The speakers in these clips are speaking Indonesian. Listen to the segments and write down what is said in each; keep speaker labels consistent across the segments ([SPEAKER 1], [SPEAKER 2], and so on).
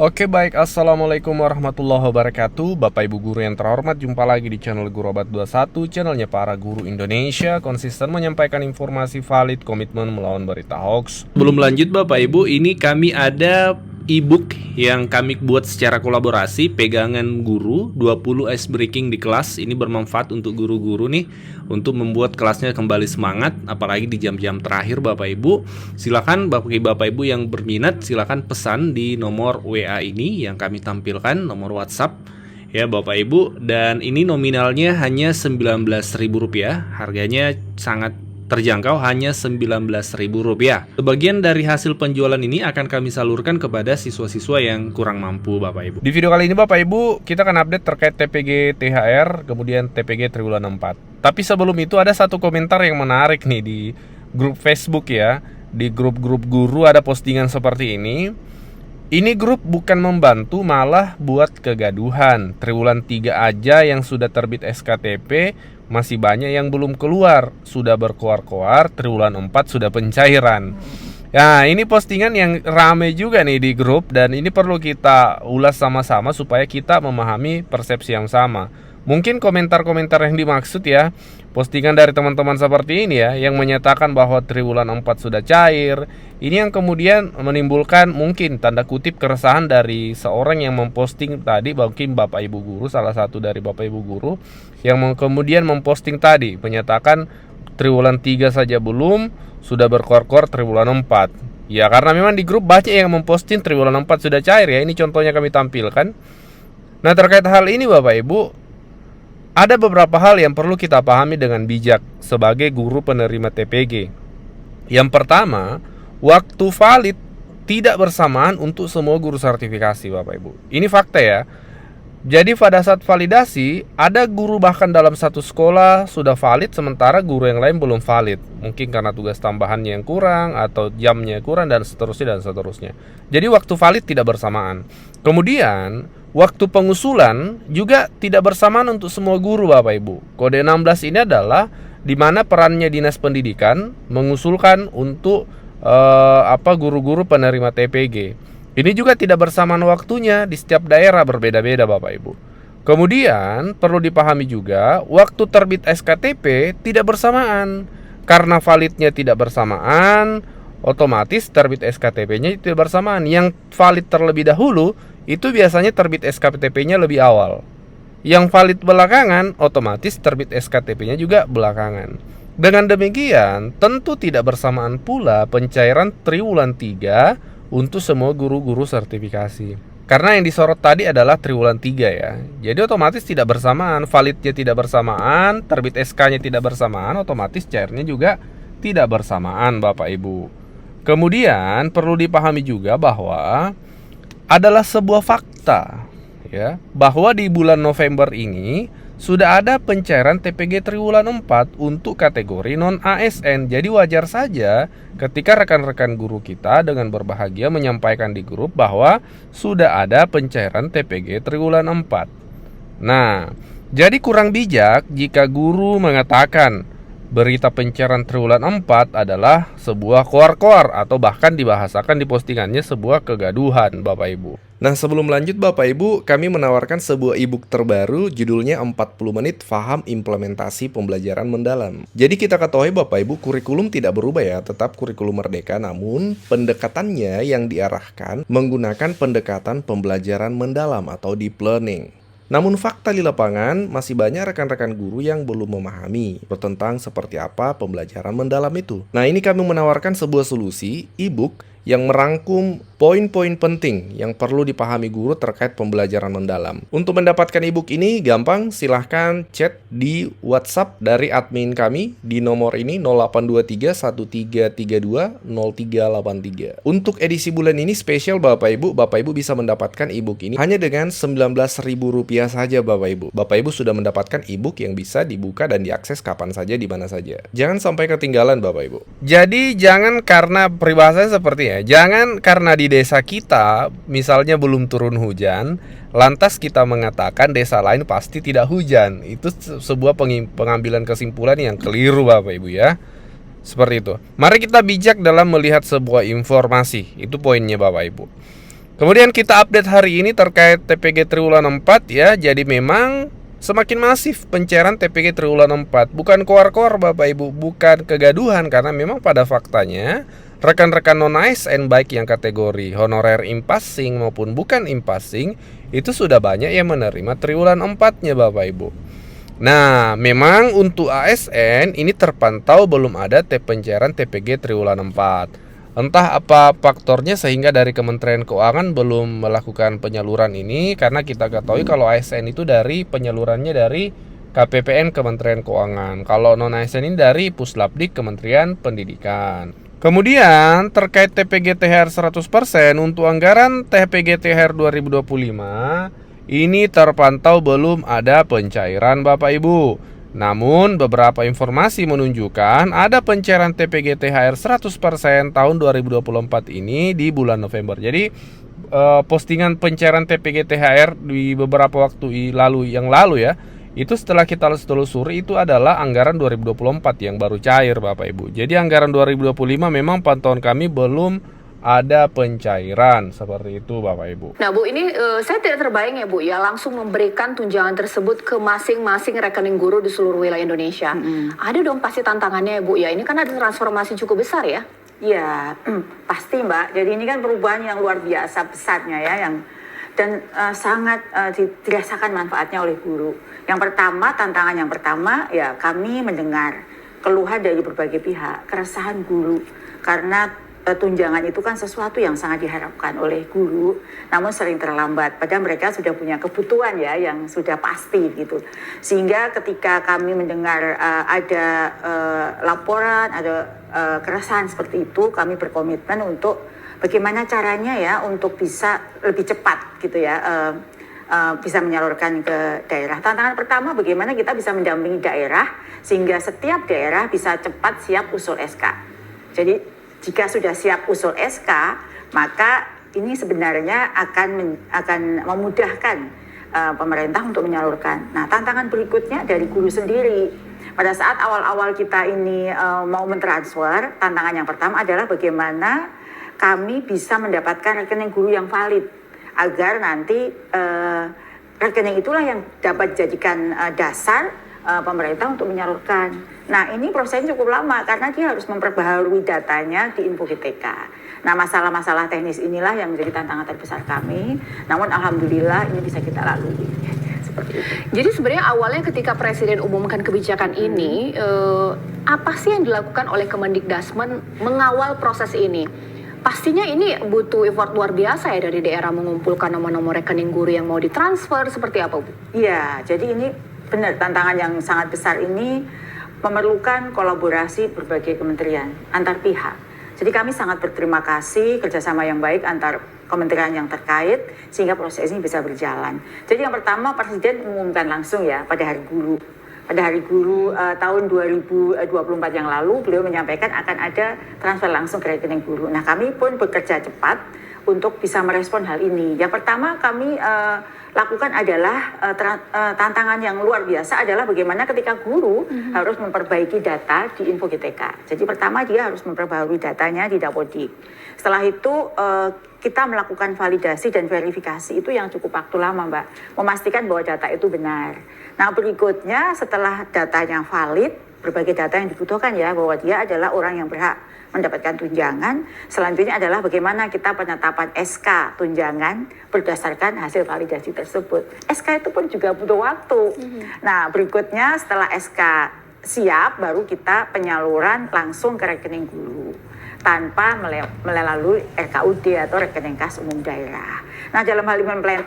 [SPEAKER 1] Oke baik, Assalamualaikum warahmatullahi wabarakatuh. Bapak ibu guru yang terhormat, jumpa lagi di channel Guru Obat 21, channelnya para guru Indonesia, konsisten menyampaikan informasi valid, komitmen melawan berita hoax. Belum lanjut Bapak ibu, ini kami ada e-book yang kami buat secara kolaborasi, pegangan guru 20 ice breaking di kelas. Ini bermanfaat untuk guru-guru nih, untuk membuat kelasnya kembali semangat, apalagi di jam-jam terakhir Bapak Ibu. Silakan Bapak Ibu yang berminat, silakan pesan di nomor WA ini yang kami tampilkan, nomor WhatsApp ya Bapak Ibu. Dan ini nominalnya hanya Rp19.000, harganya sangat terjangkau, hanya Rp19.000. Sebagian dari hasil penjualan ini akan kami salurkan kepada siswa-siswa yang kurang mampu Bapak Ibu. Di video kali ini Bapak Ibu, kita akan update terkait TPG THR, kemudian TPG Triwulan 4. Tapi sebelum itu ada satu komentar yang menarik nih di grup Facebook ya. Di grup-grup guru ada postingan seperti ini. Ini grup bukan membantu, malah buat kegaduhan. Triwulan 3 aja yang sudah terbit SKTP, masih banyak yang belum keluar. Sudah berkoar-koar, triwulan 4 sudah pencairan. Nah, ini postingan yang rame juga nih di grup, dan ini perlu kita ulas sama-sama supaya kita memahami persepsi yang sama. Mungkin komentar-komentar yang dimaksud ya, postingan dari teman-teman seperti ini ya, yang menyatakan bahwa triwulan 4 sudah cair. Ini yang kemudian menimbulkan mungkin tanda kutip keresahan dari seorang yang memposting tadi, mungkin Bapak Ibu guru, salah satu dari Bapak Ibu guru yang kemudian memposting tadi, menyatakan triwulan 3 saja belum, sudah berkor-kor triwulan 4. Ya, karena memang di grup banyak yang memposting triwulan 4 sudah cair ya. Ini contohnya kami tampilkan. Nah, terkait hal ini Bapak Ibu, ada beberapa hal yang perlu kita pahami dengan bijak sebagai guru penerima TPG. Yang pertama, waktu valid tidak bersamaan untuk semua guru sertifikasi Bapak Ibu. Ini fakta ya. Jadi pada saat validasi, ada guru bahkan dalam satu sekolah sudah valid, sementara guru yang lain belum valid. Mungkin karena tugas tambahannya yang kurang, atau jamnya kurang, dan seterusnya dan seterusnya. Jadi waktu valid tidak bersamaan. Kemudian waktu pengusulan juga tidak bersamaan untuk semua guru Bapak Ibu. Kode 16 ini adalah di mana perannya Dinas Pendidikan mengusulkan untuk guru-guru penerima TPG. Ini juga tidak bersamaan waktunya, di setiap daerah berbeda-beda Bapak Ibu. Kemudian perlu dipahami juga waktu terbit SKTP tidak bersamaan. Karena validnya tidak bersamaan, otomatis terbit SKTP-nya tidak bersamaan. Yang valid terlebih dahulu itu biasanya terbit SKTP-nya lebih awal. Yang valid belakangan, otomatis terbit SKTP-nya juga belakangan. Dengan demikian, tentu tidak bersamaan pula pencairan triwulan 3 untuk semua guru-guru sertifikasi. Karena yang disorot tadi adalah triwulan 3 ya. Jadi otomatis tidak bersamaan, validnya tidak bersamaan, terbit SK-nya tidak bersamaan, otomatis cairnya juga tidak bersamaan Bapak Ibu. Kemudian perlu dipahami juga bahwa adalah sebuah fakta ya, bahwa di bulan November ini sudah ada pencairan TPG triwulan 4 untuk kategori non-ASN. Jadi wajar saja ketika rekan-rekan guru kita dengan berbahagia menyampaikan di grup bahwa sudah ada pencairan TPG triwulan 4. Nah, jadi kurang bijak jika guru mengatakan berita pencairan triwulan 4 adalah sebuah koar-koar, atau bahkan dibahasakan di postingannya sebuah kegaduhan Bapak Ibu. Nah, sebelum lanjut Bapak Ibu, kami menawarkan sebuah e-book terbaru, judulnya 40 menit Faham Implementasi Pembelajaran Mendalam. Jadi kita ketahui Bapak Ibu, kurikulum tidak berubah ya, tetap kurikulum merdeka, namun pendekatannya yang diarahkan menggunakan pendekatan pembelajaran mendalam atau deep learning. Namun fakta di lapangan masih banyak rekan-rekan guru yang belum memahami tentang seperti apa pembelajaran mendalam itu. Nah, ini kami menawarkan sebuah solusi e-book yang merangkum poin-poin penting yang perlu dipahami guru terkait pembelajaran mendalam. Untuk mendapatkan e-book ini gampang, silahkan chat di WhatsApp dari admin kami di nomor ini 0823 1332 0383. Untuk edisi bulan ini spesial Bapak Ibu bisa mendapatkan e-book ini hanya dengan Rp19.000 saja Bapak Ibu. Bapak Ibu sudah mendapatkan e-book yang bisa dibuka dan diakses kapan saja, di mana saja. Jangan sampai ketinggalan Bapak Ibu. Jadi jangan karena peribahasanya seperti ya, jangan karena di desa kita misalnya belum turun hujan, lantas kita mengatakan desa lain pasti tidak hujan. Itu sebuah pengambilan kesimpulan yang keliru Bapak Ibu ya. Seperti itu. Mari kita bijak dalam melihat sebuah informasi. Itu poinnya Bapak Ibu. Kemudian kita update hari ini terkait TPG triwulan 4 ya. Jadi memang semakin masif pencairan TPG triwulan 4. Bukan koar-koar Bapak Ibu, bukan kegaduhan, karena memang pada faktanya rekan-rekan non-ASN baik yang kategori honorer impassing maupun bukan impassing itu sudah banyak yang menerima triwulan 4-nya Bapak Ibu. Nah, memang untuk ASN ini terpantau belum ada pencairan TPG triwulan 4. Entah apa faktornya sehingga dari Kementerian Keuangan belum melakukan penyaluran ini, karena kita ketahui kalau ASN itu dari penyalurannya dari KPPN Kementerian Keuangan. Kalau non ASN ini dari Puslapdik Kementerian Pendidikan. Kemudian terkait TPG THR 100% untuk anggaran TPG THR 2025 ini terpantau belum ada pencairan Bapak Ibu. Namun beberapa informasi menunjukkan ada pencairan TPG THR 100% tahun 2024 ini di bulan November. Jadi postingan pencairan TPG THR di beberapa waktu yang lalu ya, itu setelah kita telusuri itu adalah anggaran 2024 yang baru cair Bapak Ibu. Jadi anggaran 2025 memang pantauan kami belum ada pencairan seperti itu Bapak Ibu.
[SPEAKER 2] Nah Bu, ini saya tidak terbayang ya Bu ya langsung memberikan tunjangan tersebut ke masing-masing rekening guru di seluruh wilayah Indonesia. Ada dong pasti tantangannya ya Bu ya, ini kan ada transformasi cukup besar ya?
[SPEAKER 3] Iya, pasti Mbak. Jadi ini kan perubahan yang luar biasa besarnya ya, dan sangat dirasakan manfaatnya oleh guru. Yang pertama, tantangan yang pertama ya kami mendengar keluhan dari berbagai pihak, keresahan guru karena tunjangan itu kan sesuatu yang sangat diharapkan oleh guru, namun sering terlambat. Padahal mereka sudah punya kebutuhan ya yang sudah pasti gitu. Sehingga ketika kami mendengar ada laporan, ada keresahan seperti itu, kami berkomitmen untuk bagaimana caranya ya untuk bisa lebih cepat gitu ya, bisa menyalurkan ke daerah. Tantangan pertama bagaimana kita bisa mendampingi daerah sehingga setiap daerah bisa cepat siap usul SK. Jadi jika sudah siap usul SK, maka ini sebenarnya akan memudahkan pemerintah untuk menyalurkan. Nah, tantangan berikutnya dari guru sendiri. Pada saat awal-awal kita ini mau mentransfer, tantangan yang pertama adalah bagaimana kami bisa mendapatkan rekening guru yang valid agar nanti rekening itulah yang dapat dijadikan dasar pemerintah untuk menyalurkan. Nah, ini prosesnya cukup lama karena dia harus memperbaharui datanya di Info GTK. Nah, masalah-masalah teknis inilah yang menjadi tantangan terbesar kami. Namun alhamdulillah ini bisa kita lalui. Seperti itu.
[SPEAKER 2] Jadi sebenarnya awalnya ketika Presiden umumkan kebijakan ini, apa sih yang dilakukan oleh Kemendikdasmen mengawal proses ini? Pastinya ini butuh effort luar biasa ya dari daerah mengumpulkan nomor-nomor rekening guru yang mau ditransfer, seperti apa Bu?
[SPEAKER 3] Iya, jadi ini benar tantangan yang sangat besar ini memerlukan kolaborasi berbagai kementerian antar pihak. Jadi kami sangat berterima kasih kerjasama yang baik antar kementerian yang terkait sehingga proses ini bisa berjalan. Jadi yang pertama Presiden mengumumkan langsung ya pada Hari Guru. Pada Hari Guru tahun 2024 yang lalu beliau menyampaikan akan ada transfer langsung ke rekening guru. Nah kami pun bekerja cepat untuk bisa merespon hal ini. Yang pertama kami lakukan adalah tantangan yang luar biasa adalah bagaimana ketika guru harus memperbaiki data di Info GTK. Jadi pertama dia harus memperbaharui datanya di Dapodik. Setelah itu kita melakukan validasi dan verifikasi itu yang cukup waktu lama Mbak. Memastikan bahwa data itu benar. Nah berikutnya setelah datanya valid, berbagai data yang dibutuhkan ya bahwa dia adalah orang yang berhak mendapatkan tunjangan. Selanjutnya adalah bagaimana kita penetapan SK tunjangan berdasarkan hasil validasi tersebut. SK itu pun juga butuh waktu. Nah berikutnya setelah SK siap baru kita penyaluran langsung ke rekening guru tanpa melalui RKUD atau rekening kas umum daerah. Nah dalam hal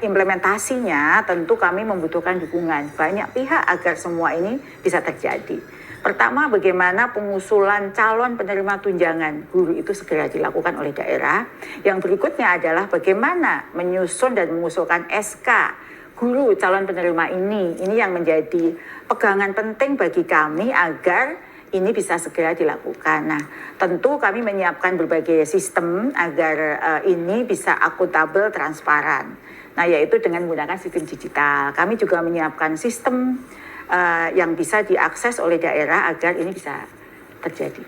[SPEAKER 3] implementasinya tentu kami membutuhkan dukungan banyak pihak agar semua ini bisa terjadi. Pertama, bagaimana pengusulan calon penerima tunjangan guru itu segera dilakukan oleh daerah. Yang berikutnya adalah bagaimana menyusun dan mengusulkan SK guru calon penerima ini. Ini yang menjadi pegangan penting bagi kami agar ini bisa segera dilakukan. Nah, tentu kami menyiapkan berbagai sistem agar ini bisa akuntabel, transparan. Nah, yaitu dengan menggunakan sistem digital. Kami juga menyiapkan sistem yang bisa diakses oleh daerah agar ini bisa terjadi.